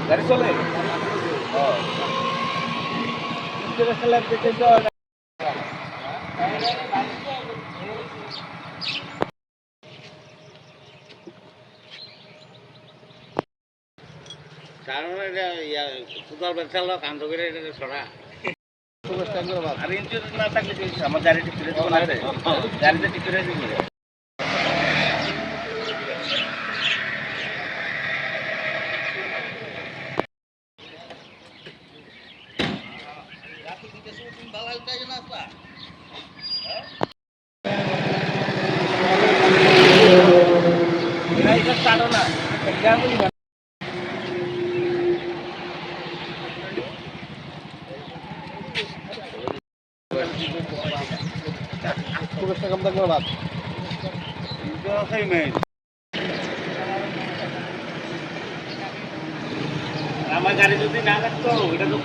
গাড়ি চলে কারণ কোথাও ব্যবসা কান্ত করে এটা ছড়া আর ইন্স্যুরেন্স না থাকলে আমার গাড়িটি ফিরে দেবো না গাড়িতে ঠিক করে দিবি না আমার গাড়ি যদি না থাকতো এটা তো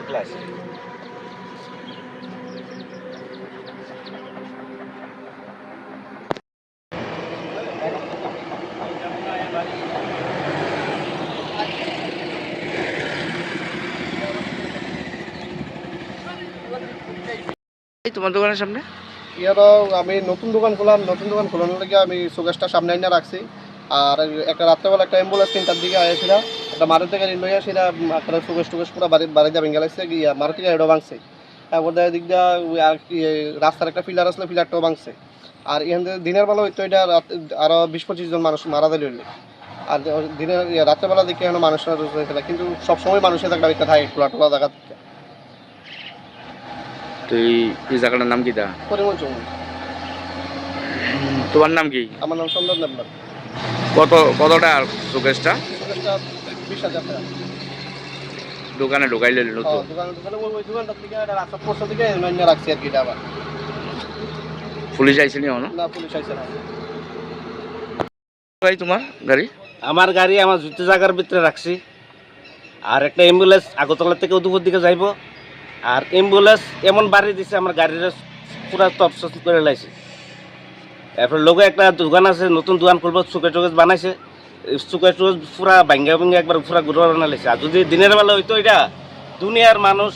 ক্লাস তোমার দোকানের সামনে আমি নতুন দোকান খোলাম, নতুন দোকান খোলানোর লেগে আমি শোকেসটা সামনে এনে রাখছি। আর একটা রাত্রেবেলা একটা অ্যাম্বুলেন্স 3টার দিকে আসছিল, একটা মারুতি গাড়ি লইয়া সেটা একটা শোকেস টোকেস পুরো বাড়িতে ভেঙে লাগছে, মারুতি গাড়িটাও ভাঙছে। তারপর দিক দিয়ে আর কি রাস্তার একটা পিলার আসলে পিলারটাও ভাঙছে। আর এখান থেকে দিনের বেলা হইতো এটা আরও 20-25 জন মানুষ মারা যায় হইলে। আর দিনের রাত্রেবেলা দিকে এখন মানুষরা হয়েছিল, কিন্তু সবসময় মানুষের একটা একটা থাকে খোলা টোলা জায়গা থেকে। তো এই জায়গাটার নাম কি দা? পরিমল চৌমুন। তোমার নাম কি? আমার নাম সন্ধ্যা মেম্বার। কতটা শোকেসটা? শোকেসটা 20,000 টাকা। দোকানে ঢুকাইলে নতুন দোকানে ওই দোকানটার থেকে রাস্তার পোস্টার দিকে এনে রাখছি আর কি। এটা আবার পুলিশ আইসে নি? না, পুলিশ আইসে না। ভাই তোমার গাড়ি? আমার গাড়ি আমার জুতো জায়গার ভিতরে রাখছি। আর একটা অ্যাম্বুলেন্স আগরতলা থেকে উদয়পুর দিকে যাইব। আর অ্যাম্বুলেন্স এমন বাড়ি দিছে আমার গাড়িটা পুরা তপসস করে লাইছে। এরপর লোকে একটা দোকান আছে, নতুন দোকান খুলবো, সুকেশ টুকেশ বানাইছে, সুকেশ টুকেশ পুরা ভাঙ্গা একবার পুরা ঘুরে বানাইছে। আর যদি দিনের বেলা হইতো এটা দুনিয়ার মানুষ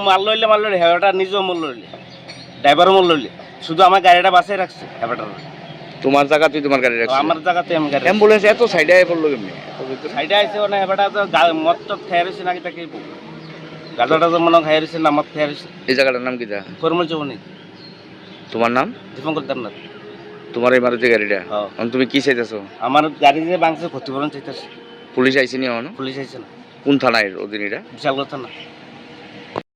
মাল লইলে হেঁটা নিজেও মূল লইলে, ড্রাইভারও মূল লইলে, শুধু আমার গাড়িটা বাঁচিয়ে রাখছে হেঁটাটা। তোমার জায়গাতেই তোমার গাড়ি রাখছো? আমার জায়গাতে আমি গাড়ি। অ্যাম্বুলেন্স এত সাইডে আই পড়লো কেমনি? সাইডে আইছে মানে হেঁটা তো মদ টদ খাই রয়েছে নাকি তাকে গাড়িটা তো মনে খাই রয়েছে না মদ খাই রয়েছে। এই জায়গাটার নাম কি দা? পরিমল চৌমুন। তোমার নাম? দীপঙ্কর দেবনাথ। তোমার এই মারুতি গাড়িটা? তুমি কি চাইতেছো? আমার গাড়ি যে ভাঙছে ক্ষতিপূরণ চাইতেছে। পুলিশ আইসে নি? পুলিশ আইছে না। কোন থানায় অধীন এটা? বিশালগড় থানা।